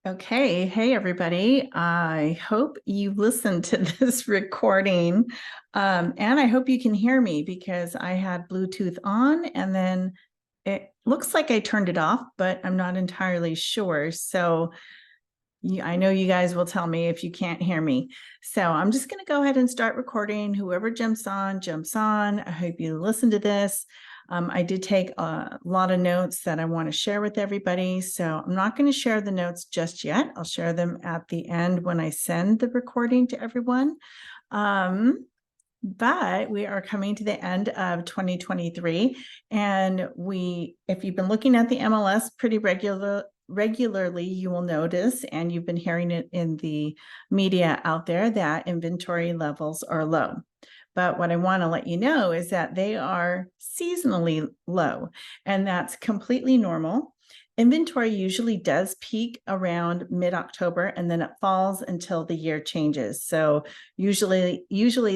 Okay. Hey, everybody. I hope you listened to this recording. And I hope you can hear me because I had Bluetooth on and then it looks like I turned it off, but I'm not entirely sure. So I know you guys will tell me if you can't hear me. So I'm just going to go ahead and start recording. Whoever jumps on, jumps on. I hope you listen to this. I did take a lot of notes that I want to share with everybody. So I'm not going to share the notes just yet. I'll share them at the end when I send the recording to everyone. But we are coming to the end of 2023. And if you've been looking at the MLS pretty regularly, you will notice, and you've been hearing it in the media out there, that inventory levels are low. But what I want to let you know is that they are seasonally low, and that's completely normal. Inventory usually does peak around mid-October, and then it falls until the year changes. So usually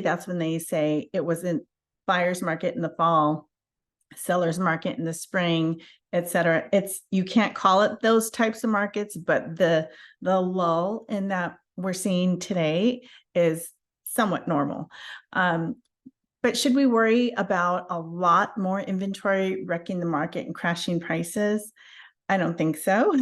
that's when they say it was in buyer's market in the fall, seller's market in the spring, etc. You can't call it those types of markets, but the lull in that we're seeing today is somewhat normal. But should we worry about a lot more inventory wrecking the market and crashing prices? I don't think so.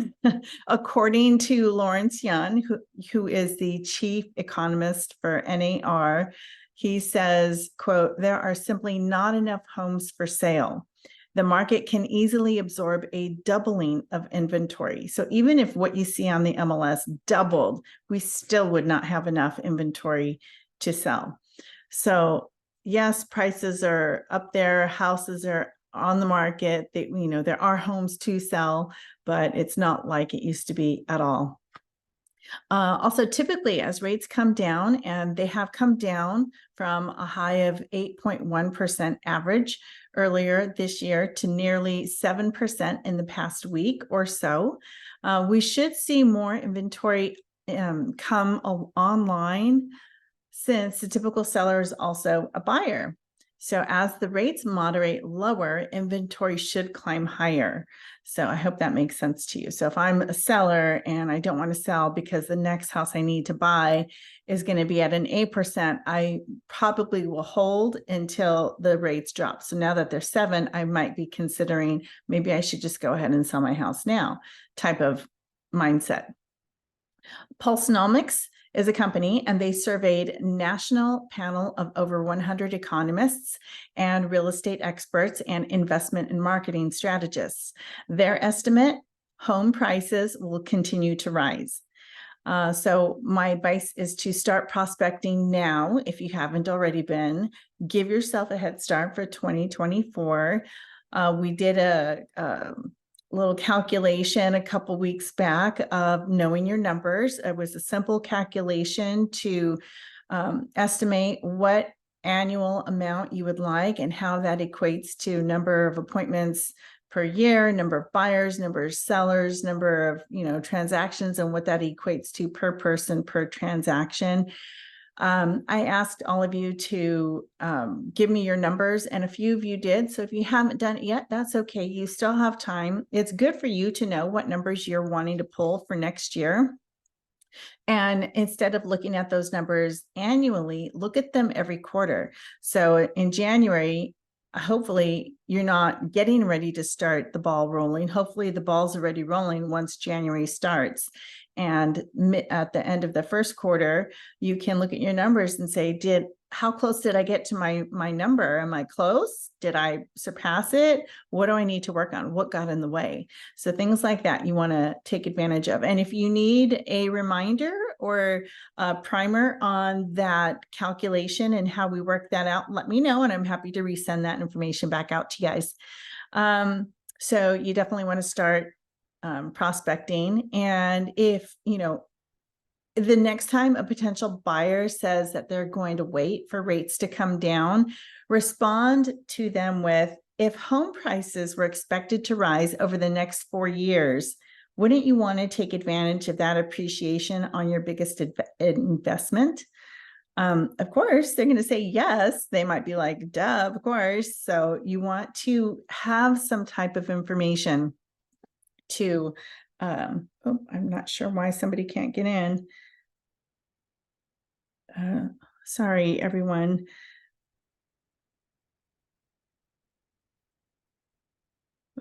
According to Lawrence Yun, who is the chief economist for NAR, he says, quote, "There are simply not enough homes for sale. The market can easily absorb a doubling of inventory. So even if what you see on the MLS doubled, we still would not have enough inventory to sell." So yes, prices are up there, houses are on the market. There are homes to sell, but it's not like it used to be at all. Also, typically, as rates come down, and they have come down from a high of 8.1% average earlier this year to nearly 7% in the past week or so, we should see more inventory come online, since the typical seller is also a buyer. So as the rates moderate lower, inventory should climb higher. So I hope that makes sense to you. So if I'm a seller and I don't want to sell because the next house I need to buy is going to be at an 8%, I probably will hold until the rates drop. So now that they're 7, I might be considering maybe I should just go ahead and sell my house now type of mindset. Pulsenomics is a company, and they surveyed a national panel of over 100 economists and real estate experts and investment and marketing strategists. Their estimate, home prices will continue to rise. So my advice is to start prospecting now if you haven't already been. Give yourself a head start for 2024. We did a little calculation a couple weeks back of knowing your numbers. It was a simple calculation to estimate what annual amount you would like and how that equates to number of appointments per year, number of buyers, number of sellers, number of transactions, and what that equates to per person per transaction. I asked all of you to give me your numbers, and a few of you did. So if you haven't done it yet, that's okay. You still have time. It's good for you to know what numbers you're wanting to pull for next year. And instead of looking at those numbers annually, look at them every quarter. So in January, hopefully you're not getting ready to start the ball rolling. Hopefully the ball's already rolling once January starts. And at the end of the first quarter, you can look at your numbers and say, how close did I get to my number? Am I close? Did I surpass it? What do I need to work on? What got in the way? So things like that you want to take advantage of. And if you need a reminder or a primer on that calculation and how we work that out, let me know, and I'm happy to resend that information back out to you guys. So you definitely want to start prospecting. And if the next time a potential buyer says that they're going to wait for rates to come down, respond to them with, if home prices were expected to rise over the next 4 years, wouldn't you want to take advantage of that appreciation on your biggest investment? Of course, they're going to say yes. They might be like, duh, of course. So you want to have some type of information to I'm not sure why somebody can't get in. Sorry, everyone.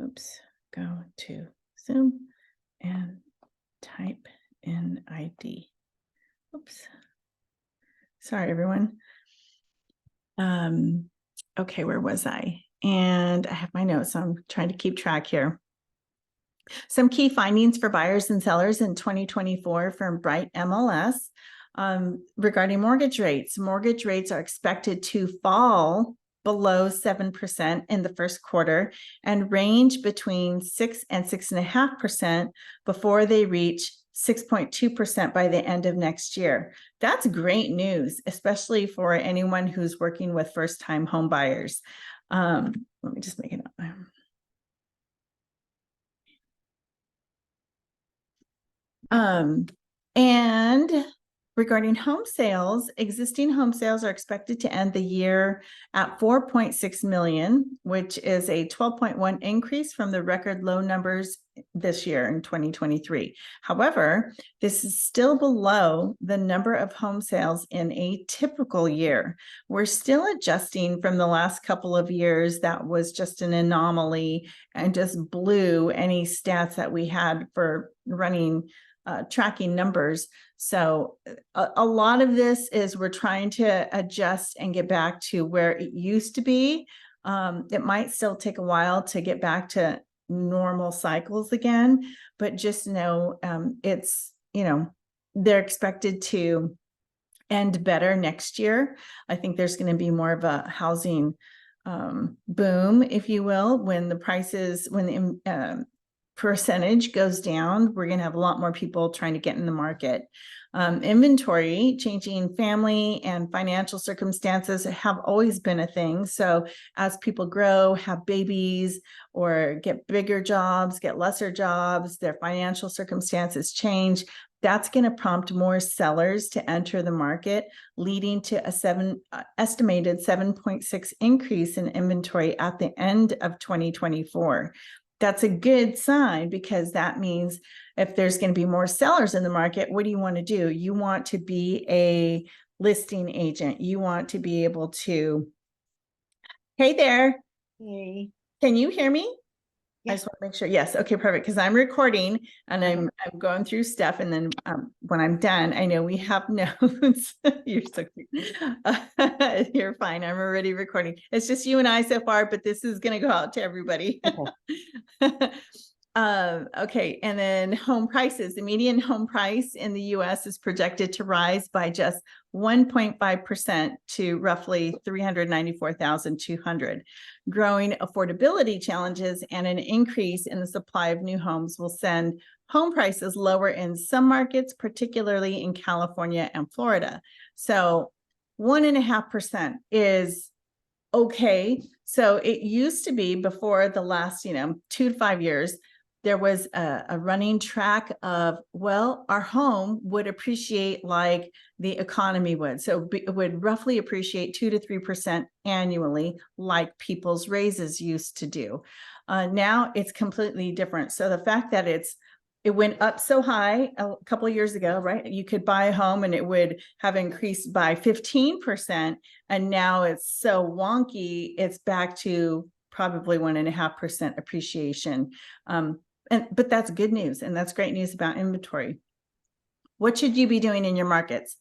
Oops, go to Zoom and type in ID. Oops. Sorry, everyone. Okay, where was I? And I have my notes, so I'm trying to keep track here. Some key findings for buyers and sellers in 2024 from Bright MLS regarding mortgage rates. Mortgage rates are expected to fall below 7% in the first quarter and range between 6 and 6.5% before they reach 6.2% by the end of next year. That's great news, especially for anyone who's working with first-time home buyers. Let me just make it up. And regarding home sales, existing home sales are expected to end the year at 4.6 million, which is a 12.1 increase from the record low numbers this year in 2023. However, this is still below the number of home sales in a typical year. We're still adjusting from the last couple of years. That was just an anomaly and just blew any stats that we had for running tracking numbers. So a lot of this is we're trying to adjust and get back to where it used to be. It might still take a while to get back to normal cycles again, but just know it's, they're expected to end better next year. I think there's going to be more of a housing boom, if you will, when the prices, when the percentage goes down, we're going to have a lot more people trying to get in the market. Inventory, changing family and financial circumstances have always been a thing. So as people grow, have babies, or get bigger jobs, get lesser jobs, their financial circumstances change, that's going to prompt more sellers to enter the market, leading to a estimated 7.6 increase in inventory at the end of 2024. That's a good sign, because that means if there's going to be more sellers in the market, what do you want to do? You want to be a listing agent. You want to be able to, hey there. Hey. Can you hear me? Yeah. I just want to make sure. Yes. Okay, perfect. Because I'm recording and I'm going through stuff. And then when I'm done, I know we have notes. You're so cute. You're fine. I'm already recording. It's just you and I so far, but this is going to go out to everybody. Okay. Okay, and then home prices. The median home price in the U.S. is projected to rise by just 1.5% to roughly $394,200. Growing affordability challenges and an increase in the supply of new homes will send home prices lower in some markets, particularly in California and Florida. So 1.5% is okay. So it used to be, before the last 2 to 5 years, there was a running track of, well, our home would appreciate like the economy would. So it would roughly appreciate 2 to 3% annually, like people's raises used to do. Now it's completely different. So the fact that it went up so high a couple of years ago, right? You could buy a home and it would have increased by 15%. And now it's so wonky, it's back to probably 1.5% appreciation. But that's good news. And that's great news about inventory. What should you be doing in your markets?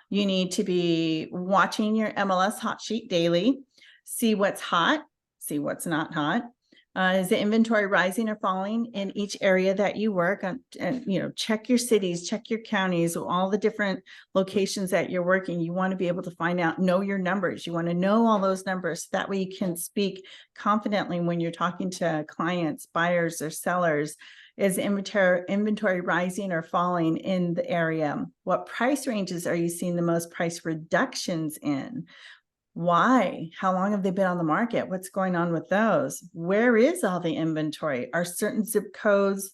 You need to be watching your MLS hot sheet daily, see what's hot, see what's not hot. Is the inventory rising or falling in each area that you work on? And check your cities, check your counties, all the different locations that you're working. You want to be able to find out, know your numbers. You want to know all those numbers. That way you can speak confidently when you're talking to clients, buyers, or sellers. Is inventory rising or falling in the area? What price ranges are you seeing the most price reductions in? Why? How long have they been on the market? What's going on with those? Where is all the inventory? Are certain zip codes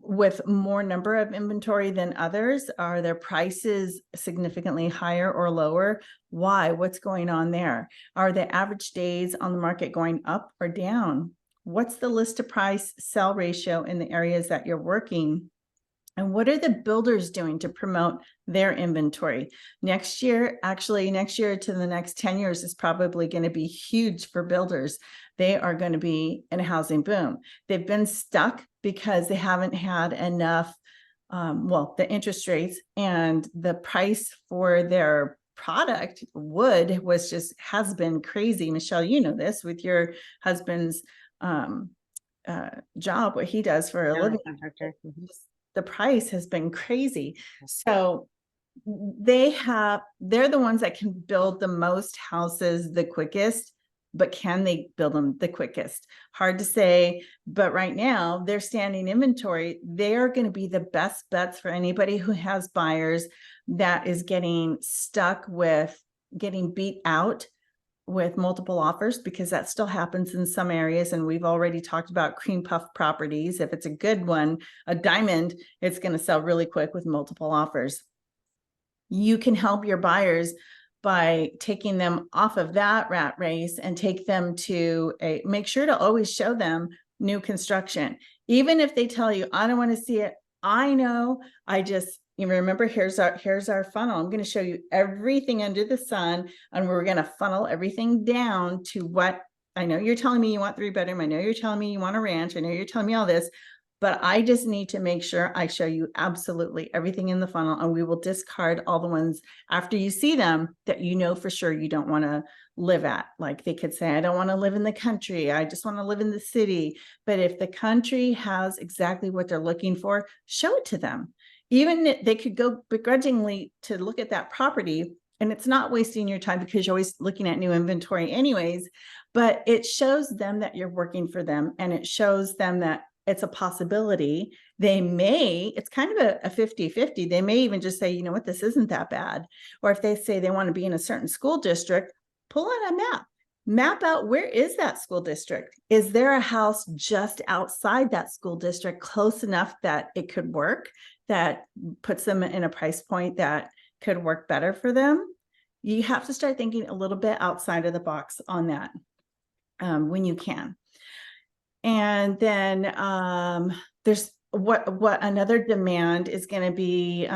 with more number of inventory than others? Are their prices significantly higher or lower? Why? What's going on there? Are the average days on the market going up or down? What's the list to price sell ratio in the areas that you're working? And what are the builders doing to promote their inventory? Next year to the next 10 years is probably going to be huge for builders. They are going to be in a housing boom. They've been stuck because they haven't had enough, the interest rates and the price for their product, wood, has been crazy. Michelle, you know this with your husband's job, what he does for a living. The price has been crazy. So they're the ones that can build the most houses the quickest, but can they build them the quickest? Hard to say, but right now their standing inventory, they're going to be the best bets for anybody who has buyers that is getting stuck with getting beat out with multiple offers, because that still happens in some areas. And we've already talked about cream puff properties. If it's a good one, a diamond, it's going to sell really quick with multiple offers. You can help your buyers by taking them off of that rat race and take them to make sure to always show them new construction. Even if they tell you, I don't want to see it. I know, you remember, here's our funnel. I'm going to show you everything under the sun, and we're going to funnel everything down to what I know you're telling me you want 3-bedroom. I know you're telling me you want a ranch. I know you're telling me all this, but I just need to make sure I show you absolutely everything in the funnel, and we will discard all the ones after you see them that you know for sure you don't want to live at. Like they could say, I don't want to live in the country. I just want to live in the city. But if the country has exactly what they're looking for, show it to them. Even they could go begrudgingly to look at that property, and it's not wasting your time because you're always looking at new inventory anyways, but it shows them that you're working for them, and it shows them that it's a possibility. It's kind of a 50-50. They may even just say, you know what, this isn't that bad. Or if they say they want to be in a certain school district, pull out a map out, where is that school district? Is there a house just outside that school district close enough that it could work, that puts them in a price point that could work better for them? You have to start thinking a little bit outside of the box on that when you can. And then there's what another demand is going to be,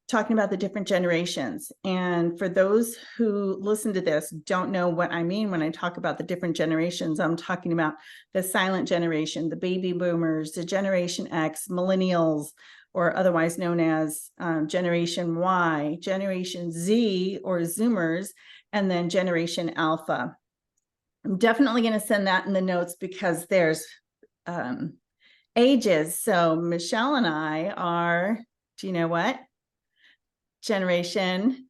talking about the different generations. And for those who listen to this, don't know what I mean when I talk about the different generations, I'm talking about the silent generation, the baby boomers, the Generation X, millennials, or otherwise known as Generation Y, Generation Z or Zoomers, and then Generation Alpha. I'm definitely going to send that in the notes because there's ages. So Michelle and I are, do you know what? Generation?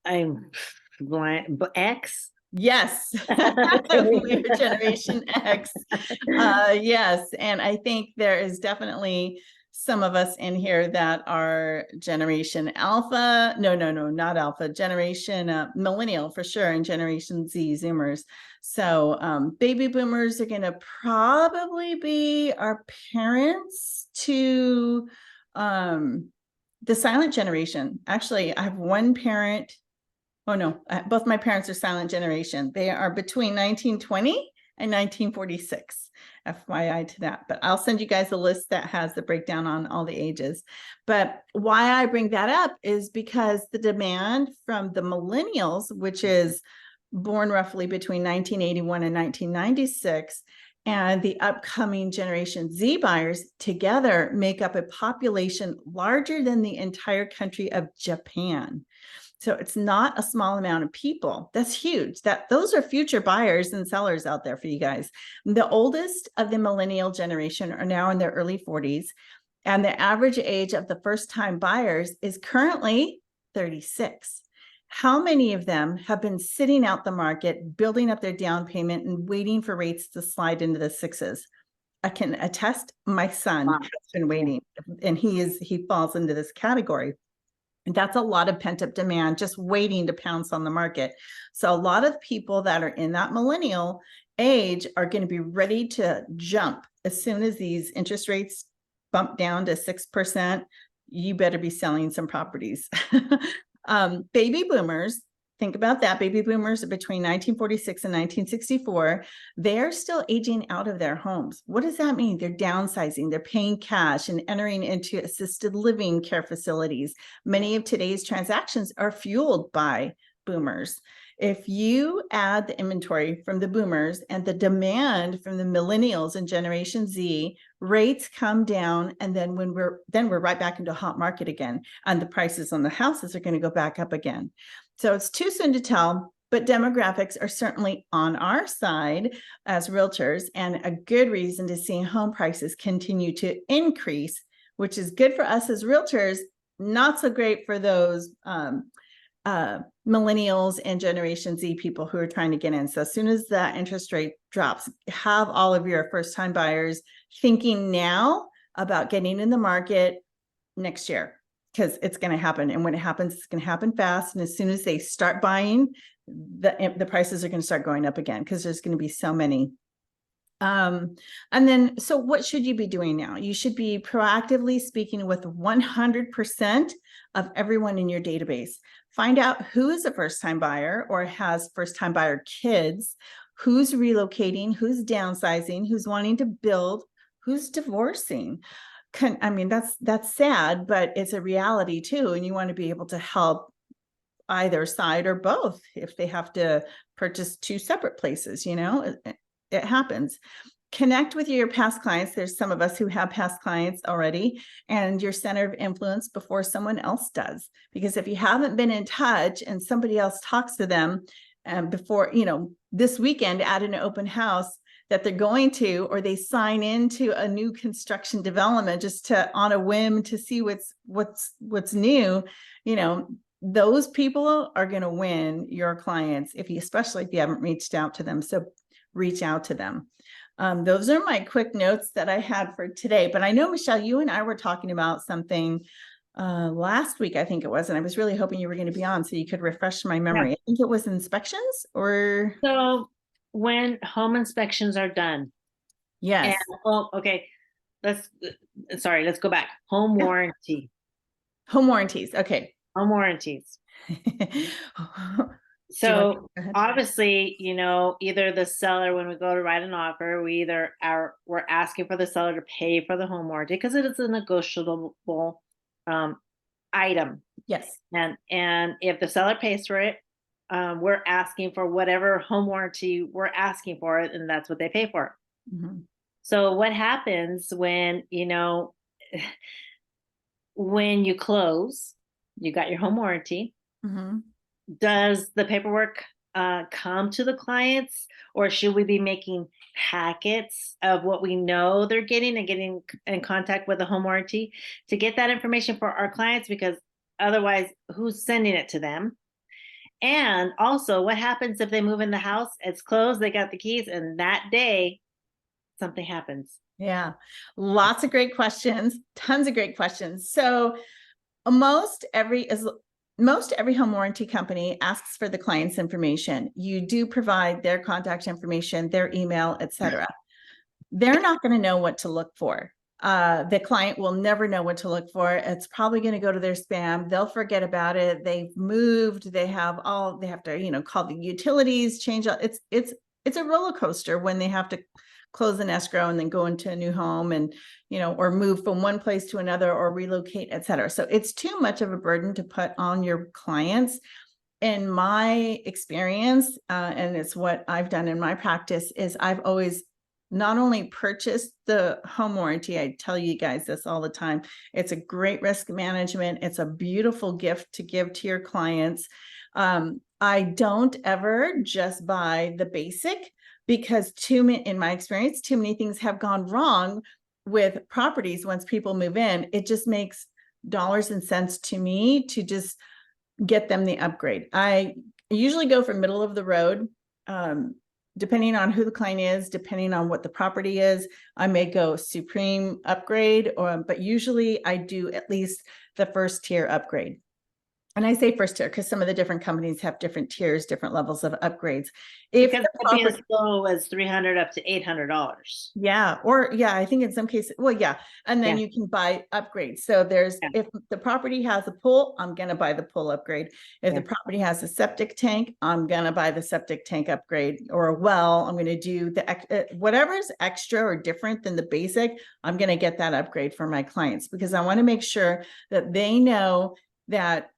I'm X. Yes. We're Generation X. Yes. And I think there is definitely some of us in here that are Generation Alpha. No, not Alpha. Generation Millennial for sure, and Generation Z, Zoomers. So baby boomers are going to probably be our parents to the silent generation. Actually, I have one parent. Oh no, both my parents are silent generation. They are between 1920 and 1946. FYI to that. But I'll send you guys a list that has the breakdown on all the ages. But why I bring that up is because the demand from the millennials, which is born roughly between 1981 and 1996, and the upcoming Generation Z buyers together make up a population larger than the entire country of Japan. So it's not a small amount of people. That's huge. Those are future buyers and sellers out there for you guys. The oldest of the millennial generation are now in their early 40s, and the average age of the first-time buyers is currently 36. How many of them have been sitting out the market, building up their down payment and waiting for rates to slide into the 6s? I can attest, my son has been waiting, and he falls into this category. And that's a lot of pent-up demand just waiting to pounce on the market. So a lot of people that are in that millennial age are going to be ready to jump as soon as these interest rates bump down to 6%. You better be selling some properties. Baby boomers, think about that. Baby boomers between 1946 and 1964, they're still aging out of their homes. What does that mean? They're downsizing, they're paying cash and entering into assisted living care facilities. Many of today's transactions are fueled by boomers. If you add the inventory from the boomers and the demand from the millennials and Generation Z, rates come down, and then we're right back into a hot market again, and the prices on the houses are going to go back up again. So it's too soon to tell, but demographics are certainly on our side as realtors, and a good reason to see home prices continue to increase, which is good for us as realtors, not so great for those millennials and Generation Z people who are trying to get in. So as soon as that interest rate drops, have all of your first-time buyers thinking now about getting in the market next year, because it's going to happen. And when it happens, it's going to happen fast. And as soon as they start buying, the prices are going to start going up again, because there's going to be so many. And then, so what should you be doing now? You should be proactively speaking with 100% of everyone in your database. Find out who is a first-time buyer or has first-time buyer kids, who's relocating, who's downsizing, who's wanting to build, who's divorcing. I mean, that's sad, but it's a reality too. And you want to be able to help either side or both if they have to purchase two separate places, it happens. Connect with your past clients. There's some of us who have past clients already, and your center of influence before someone else does. Because if you haven't been in touch and somebody else talks to them before, this weekend at an open house that they're going to, or they sign into a new construction development just on a whim to see what's new, those people are going to win your clients, especially if you haven't reached out to them. So reach out to them. Those are my quick notes that I had for today. But I know, Michelle, you and I were talking about something last week, I think it was, and I was really hoping you were going to be on so you could refresh my memory. Yeah. I think it was inspections or... So when home inspections are done. Yes. Okay. Let's go back. Home warranty. Home warranties. Okay. Home warranties. So obviously, either the seller, when we go to write an offer, we're asking for the seller to pay for the home warranty because it is a negotiable item. Yes. And if the seller pays for it, we're asking for whatever home warranty we're asking for it, and that's what they pay for. Mm-hmm. So what happens when, when you close, you got your home warranty. Mm-hmm. Does the paperwork come to the clients, or should we be making packets of what we know they're getting and getting in contact with the home warranty to get that information for our clients? Because otherwise, who's sending it to them? And also, what happens if they move in the house, it's closed, they got the keys, and that day something happens? Yeah, lots of great questions, tons of great questions. So most every home warranty company asks for the client's information. You do provide their contact information, their email, etc. They're not going to know what to look for. The client will never know what to look for. It's probably going to go to their spam. They'll forget about it. They've moved. They have to, call the utilities, change. It's a roller coaster when they have to close an escrow and then go into a new home and, or move from one place to another or relocate, et cetera. So it's too much of a burden to put on your clients. In my experience, and it's what I've done in my practice, is I've always not only purchased the home warranty, I tell you guys this all the time, it's a great risk management. It's a beautiful gift to give to your clients. I don't ever just buy the basic, because in my experience, too many things have gone wrong with properties once people move in. It just makes dollars and cents to me to just get them the upgrade. I usually go for middle of the road, depending on who the client is, depending on what the property is. I may go supreme upgrade, but usually I do at least the first tier upgrade. And I say first tier because some of the different companies have different tiers, different levels of upgrades. If Because the it could be as property, low as 300 up to $800. yeah, or yeah, I think in some cases, well, yeah, and then Yeah, you can buy upgrades. So there's, yeah, if the property has a pool, I'm gonna buy the pool upgrade. If the yeah. property has a septic tank, I'm gonna buy the septic tank upgrade. Or a well, I'm gonna do the whatever's extra or different than the basic. I'm gonna get that upgrade for my clients because I want to make sure that they know that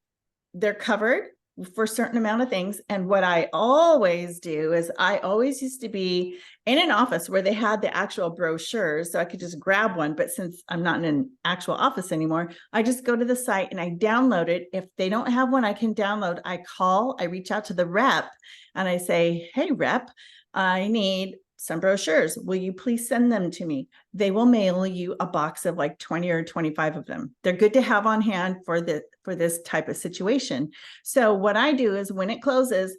they're covered for a certain amount of things. And what I always do is I always used to be in an office where they had the actual brochures, so I could just grab one. But since I'm not in an actual office anymore, I just go to the site and I download it. If they don't have one, I can download. I reach out to the rep and I say, hey, rep, I need some brochures. Will you please send them to me? They will mail you a box of like 20 or 25 of them. They're good to have on hand for this type of situation. So what I do is when it closes,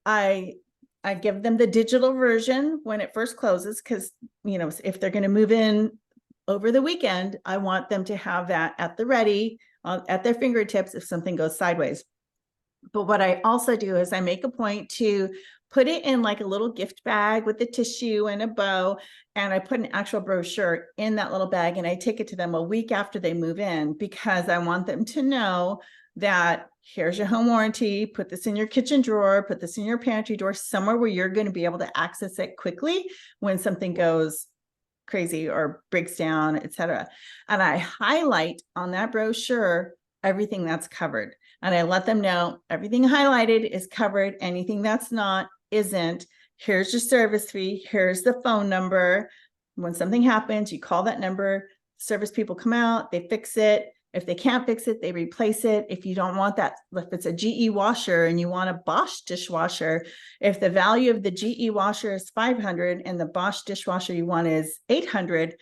I I give them the digital version when it first closes because if they're going to move in over the weekend, I want them to have that at the ready at their fingertips if something goes sideways. But what I also do is I make a point to put it in like a little gift bag with the tissue and a bow. And I put an actual brochure in that little bag and I take it to them a week after they move in because I want them to know that here's your home warranty, put this in your kitchen drawer, put this in your pantry drawer, somewhere where you're going to be able to access it quickly when something goes crazy or breaks down, etc. And I highlight on that brochure everything that's covered. And I let them know everything highlighted is covered. Anything that's not isn't. Here's your service fee. Here's the phone number. When something happens, you call that number. Service people come out, they fix it. If they can't fix it, they replace it. If you don't want that, if it's a GE washer and you want a Bosch dishwasher, if the value of the GE washer is 500 and the Bosch dishwasher you want is 800,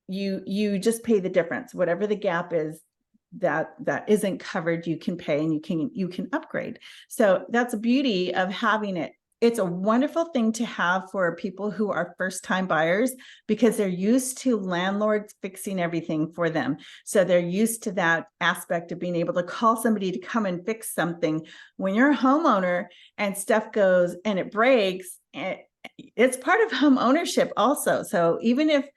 you just pay the difference. Whatever the gap is that isn't covered, you can pay and you can upgrade. So that's the beauty of having it. It's a wonderful thing to have for people who are first-time buyers because they're used to landlords fixing everything for them. So they're used to that aspect of being able to call somebody to come and fix something. When you're a homeowner and stuff goes and it breaks, it's part of home ownership also. So even if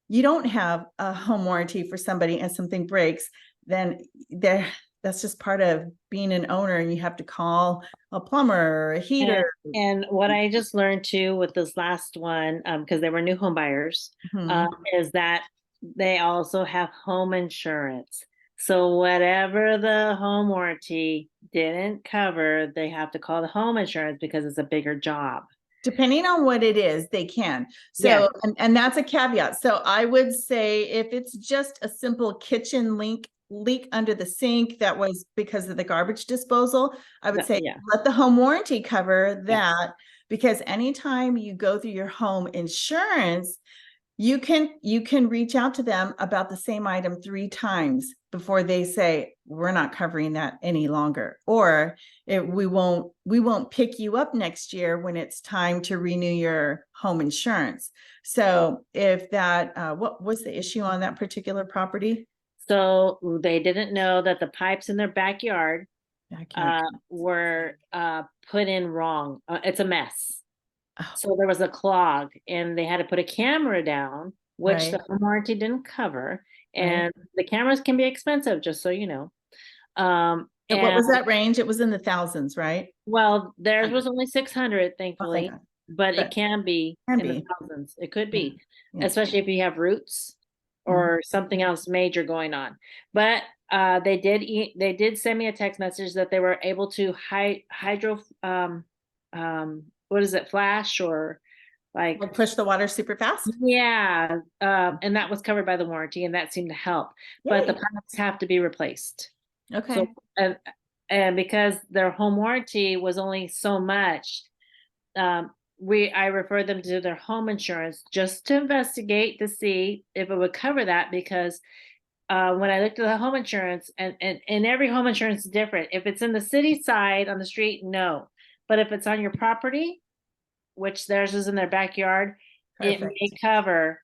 you don't have a home warranty for somebody and something breaks, then that's just part of being an owner and you have to call a plumber or a heater. And what I just learned too with this last one, because they were new home buyers, is that they also have home insurance. So whatever the home warranty didn't cover, they have to call the home insurance because it's a bigger job. Depending on what it is, they can. Yes. So, and that's a caveat. So I would say if it's just a simple kitchen leak under the sink that was because of the garbage disposal, I would say Yeah. let the home warranty cover that because anytime you go through your home insurance, you can reach out to them about the same item 3 times before they say we're not covering that any longer, or we won't pick you up next year when it's time to renew your home insurance. So if that what was the issue on that particular property? So they didn't know that the pipes in their backyard were put in wrong. It's a mess. Oh, So there was a clog and they had to put a camera down, which right, the home warranty didn't cover. right. And the cameras can be expensive, just so you know. And what And was that range? It was in the thousands, right? well, theirs was only 600, Oh, thank thankfully, God. but it But can be can in the be. thousands. It could Yeah. be, Yeah. especially if you have roots Mhm. or something else major going on. But they did send me a text message that they were able to hydro what is it, flash or like Like push the water super fast. yeah, and that was covered by the warranty, and that seemed to help. But the Yay. pipes have to be replaced. So, Okay. and because their home warranty was only so much, I referred them to their home insurance just to investigate to see if it would cover that. Because when I looked at the home insurance, and every home insurance is different. If it's in the city side on the street, no. But if it's on your property, which theirs is in their backyard, it may Perfect. cover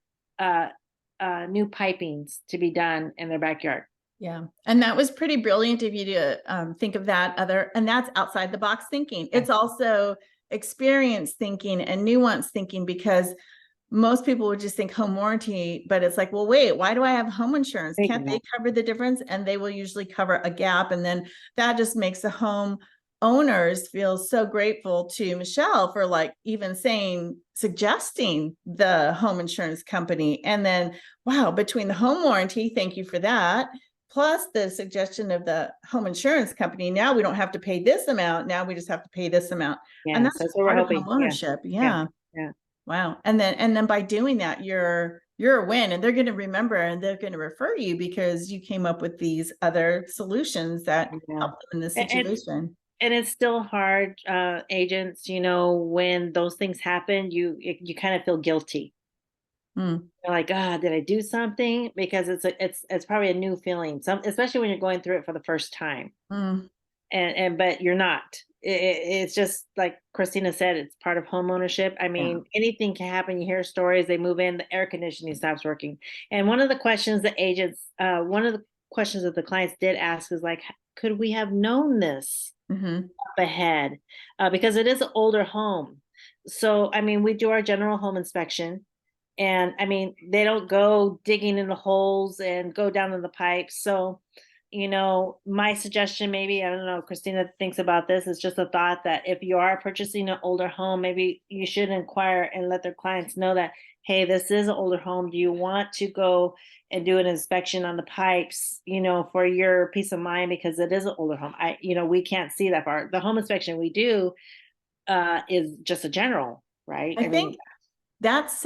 new pipings to be done in their backyard. Yeah. And that was pretty brilliant of you to think of that and that's outside the box thinking. Yeah. It's also experience thinking and nuance thinking, because most people would just think home warranty, but it's like, well, wait, why do I have home insurance? Can't they cover the difference? And they will usually cover a gap. And then that just makes the home owners feel so grateful to Michelle for like even suggesting the home insurance company. And then, wow, between the home warranty, thank you for that, plus the suggestion of the home insurance company, now we don't have to pay this amount. Now we just have to pay this amount. Yeah, And that's that's what we're part of hoping. home ownership. Yeah. Wow. And then by doing that, you're a win, and they're going to remember and they're going to refer you because you came up with these other solutions that help them in this situation. And it's still hard, agents, when those things happen, you kind of feel guilty. Mm. You're like, did I do something? Because it's probably a new feeling, especially when you're going through it for the first time. Mm. But you're not. It's just like Christina said, it's part of home ownership. I mean, anything can happen. You hear stories, they move in, the air conditioning stops working. And one of the questions that the clients did ask is like, could we have known this up ahead? Because it is an older home. So, I mean, we do our general home inspection. And I mean, they don't go digging in the holes and go down in the pipes. So, my suggestion, maybe, I don't know, Christina thinks about this, is just a thought that if you are purchasing an older home, maybe you should inquire and let their clients know that, hey, this is an older home. Do you want to go and do an inspection on the pipes, for your peace of mind, because it is an older home. We can't see that part. The home inspection we do is just a general, right? I think that's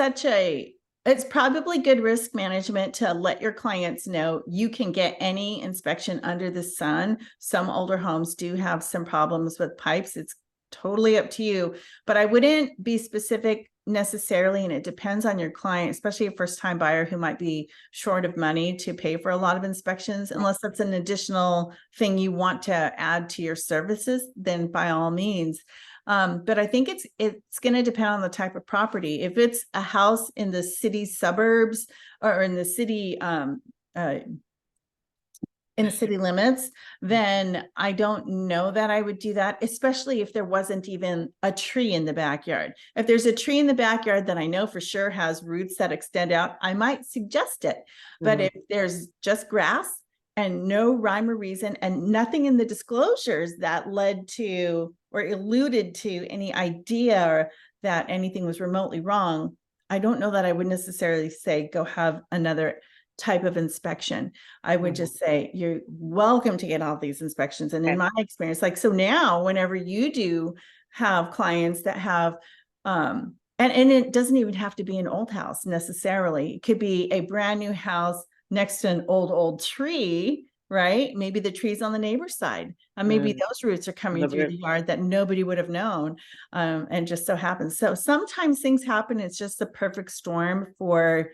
it's probably good risk management to let your clients know you can get any inspection under the sun. Some older homes do have some problems with pipes. It's totally up to you, but I wouldn't be specific necessarily. And it depends on your client, especially a first-time buyer who might be short of money to pay for a lot of inspections. Unless that's an additional thing you want to add to your services, then by all means. But I think it's going to depend on the type of property. If it's a house in the city suburbs or in the city limits, then I don't know that I would do that, especially if there wasn't even a tree in the backyard. If there's a tree in the backyard that I know for sure has roots that extend out, I might suggest it. But if there's just grass and no rhyme or reason and nothing in the disclosures that led to or alluded to any idea that anything was remotely wrong, I don't know that I would necessarily say go have another type of inspection. I would just say you're welcome to get all these inspections. And in my experience, like, so now whenever you do have clients that have and it doesn't even have to be an old house necessarily. It could be a brand new house next to an old tree, right? Maybe the tree's on the neighbor's side. And maybe those roots are coming through the yard that nobody would have known. And just so happens. So sometimes things happen. It's just the perfect storm for,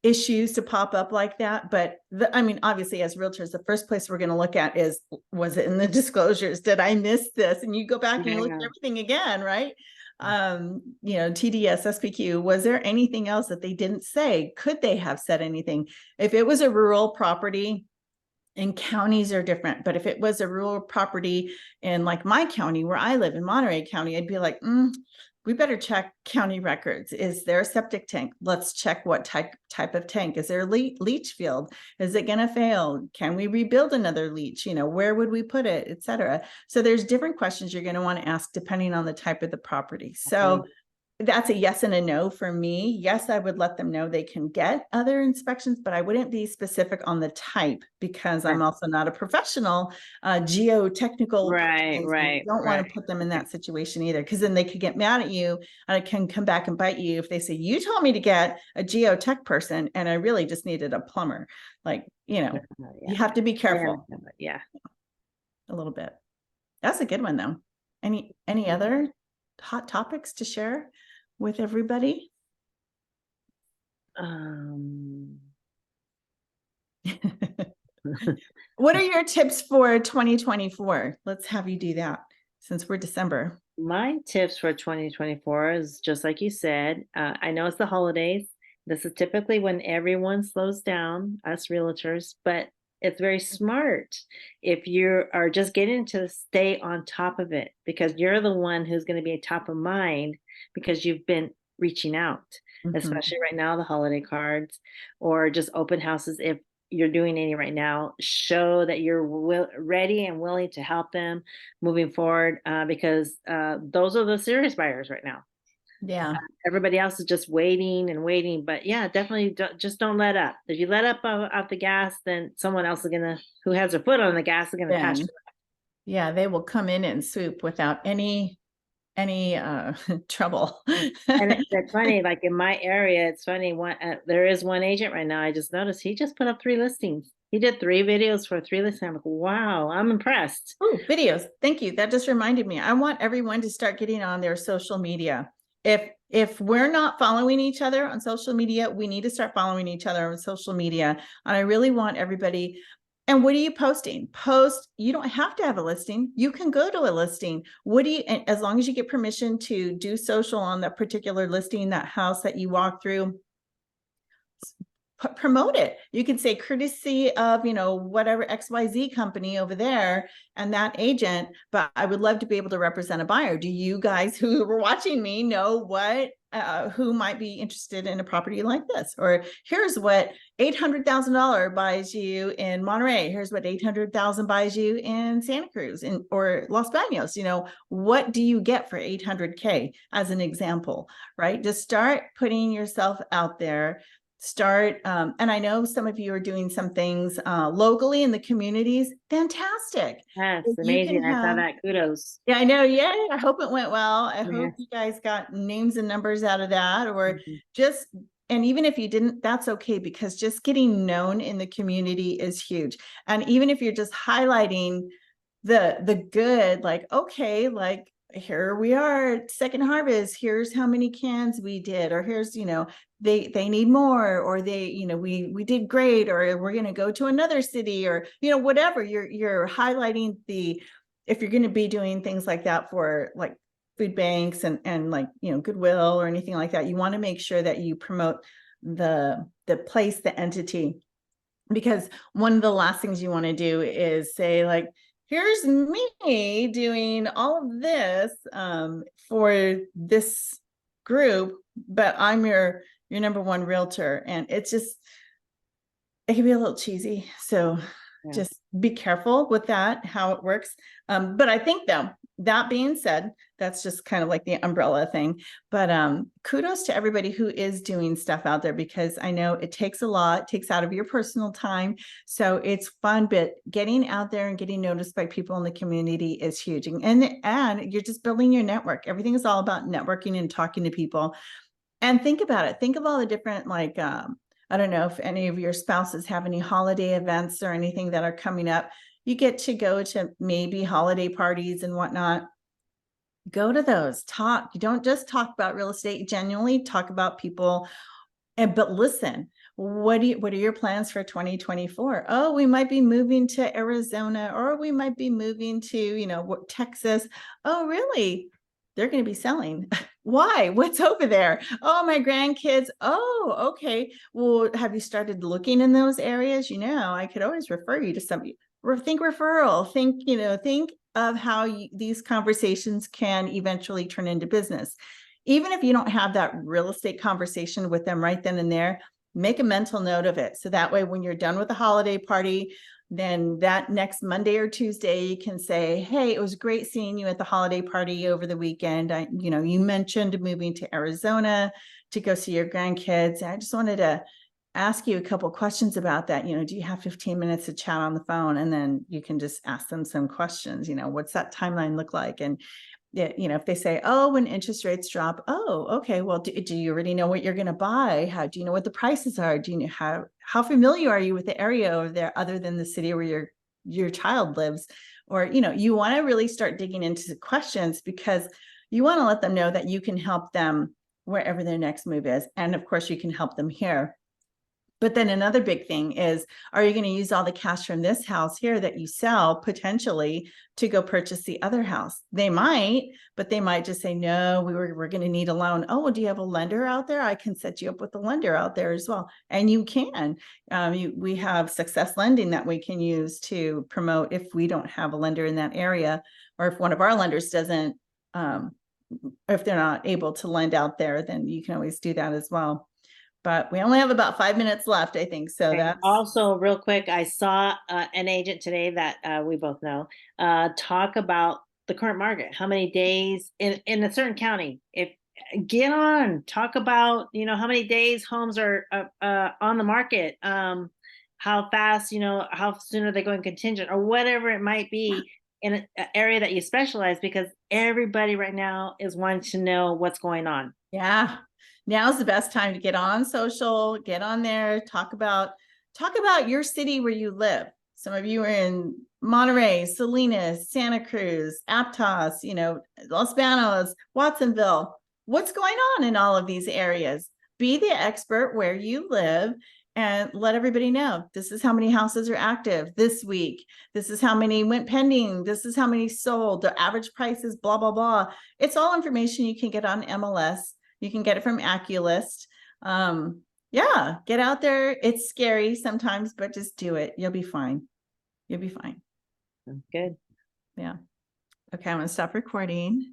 issues to pop up like that. But I mean, obviously as realtors, the first place we're going to look at is, was it in the disclosures? Did I miss this? And you go back and you look at everything again, right? TDS, SPQ, was there anything else that they didn't say? Could they have said anything? If it was a rural property, and counties are different, but if it was a rural property in like my county where I live in Monterey County, I'd be like, we better check county records. Is there a septic tank? Let's check what type of tank. Is there a leach field? Is it going to fail? Can we rebuild another leach? Where would we put it, et cetera. So there's different questions you're going to want to ask depending on the type of the property. So that's a yes and a no for me. Yes, I would let them know they can get other inspections, but I wouldn't be specific on the type because I'm also not a professional geotechnical. Right. Don't want to put them in that situation either, because then they could get mad at you and it can come back and bite you if they say, you told me to get a geotech person and I really just needed a plumber. Like, you have to be careful. Yeah. A little bit. That's a good one though. Any other hot topics to share with everybody? What are your tips for 2024? Let's have you do that since we're December. My tips for 2024 is just like you said. I know it's the holidays, This is typically when everyone slows down, us realtors, but it's very smart if you are just getting to stay on top of it because you're the one who's going to be top of mind because you've been reaching out, Mhm. especially right now, the holiday cards or just open houses. If you're doing any right now, show that you're ready and willing to help them moving forward because those are the serious buyers right now. Yeah. Everybody else is just waiting and waiting. But yeah, definitely just don't let up. If you let up off the gas, then someone else is gonna, who has their foot on the gas, is gonna pass Then, yeah, they will come in and swoop without any trouble. you. And it's funny, like in my area, it's funny. There is one agent right now. I just noticed he just put up 3 listings. He did 3 videos for 3 listings. I'm like, wow, I'm impressed. Oh, videos. Thank you. That just reminded me. I want everyone to start getting on their social media. If we're not following each other on social media, we need to start following each other on social media. And I really want everybody. And what are you posting? Post, you don't have to have a listing. You can go to a listing. What do you, as long as you get permission to do social on that particular listing, that house that you walk through, promote it. You can say courtesy of, whatever XYZ company over there and that agent, but I would love to be able to represent a buyer. Do you guys who were watching me know who might be interested in a property like this? Or here's what $800,000 buys you in Monterey. Here's what 800,000 buys you in Santa Cruz or Los Banos. What do you get for 800K as an example, right? Just start putting yourself out there. And I know some of you are doing some things locally in the communities. Fantastic. Yes, If you can amazing. I saw that. Kudos. yeah, I know. Yeah, I hope it went well. I Yeah. hope you guys got names and numbers out of that, or Mhm. just, and even if you didn't, that's okay, because just getting known in the community is huge. And even if you're just highlighting the good, like, okay, like here we are at Second Harvest, here's how many cans we did, or here's, they need more, or we did great, or we're going to go to another city, or whatever you're highlighting. If you're going to be doing things like that for like food banks and like Goodwill or anything like that, you want to make sure that you promote the place, the entity, because one of the last things you want to do is say, like, here's me doing all of this for this group, but I'm your number one realtor. And it can be a little cheesy. So just be careful with that, how it works. But I think, though, that being said, that's just kind of like the umbrella thing. But kudos to everybody who is doing stuff out there, because I know it takes a lot, it takes out of your personal time. So it's fun, but getting out there and getting noticed by people in the community is huge. And you're just building your network. Everything is all about networking and talking to people. And think about it. Think of all the different, like, I don't know if any of your spouses have any holiday events or anything that are coming up. You get to go to maybe holiday parties and whatnot. Go to those. Talk. You don't just talk about real estate. Genuinely talk about people. But listen, what are your plans for 2024? Oh, we might be moving to Arizona, or we might be moving to, Texas. Oh, really? They're going to be selling. Why? What's over there? Oh, my grandkids. Oh, okay. Well, have you started looking in those areas? I could always refer you to somebody. Think referral. Think of how these conversations can eventually turn into business. Even if you don't have that real estate conversation with them right then and there, make a mental note of it. So that way, when you're done with the holiday party, then that next Monday or Tuesday, you can say, hey, it was great seeing you at the holiday party over the weekend. You mentioned moving to Arizona to go see your grandkids. I just wanted to ask you a couple questions about that. Do you have 15 minutes to chat on the phone? And then you can just ask them some questions. What's that timeline look like? And if they say, oh, when interest rates drop, oh, okay, well, do you already know what you're going to buy? How do you know what the prices are? Do you know how familiar are you with the area over there, other than the city where your child lives? Or, you want to really start digging into questions, because you want to let them know that you can help them wherever their next move is. And of course, you can help them here. But then another big thing is, are you going to use all the cash from this house here that you sell potentially to go purchase the other house? They might, but they might just say, no, we're going to need a loan. Oh, well, do you have a lender out there? I can set you up with a lender out there as well. And you can. We have Success Lending that we can use to promote if we don't have a lender in that area, or if one of our lenders doesn't, if they're not able to lend out there, then you can always do that as well. But we only have about 5 minutes left, I think. So that's also real quick. I saw an agent today that we both know talk about the current market. How many days in a certain county? If get on, talk about how many days homes are on the market. How fast, how soon are they going contingent or whatever it might be in an area that you specialize, because everybody right now is wanting to know what's going on. Yeah. Now's the best time to get on social, get on there, talk about your city where you live. Some of you are in Monterey, Salinas, Santa Cruz, Aptos, Los Banos, Watsonville. What's going on in all of these areas? Be the expert where you live and let everybody know, this is how many houses are active this week. This is how many went pending. This is how many sold. The average price is blah, blah, blah. It's all information you can get on MLS. You can get it from AccuList. Yeah, get out there. It's scary sometimes, but just do it. You'll be fine. You'll be fine. Good. Yeah. Okay, I'm going to stop recording.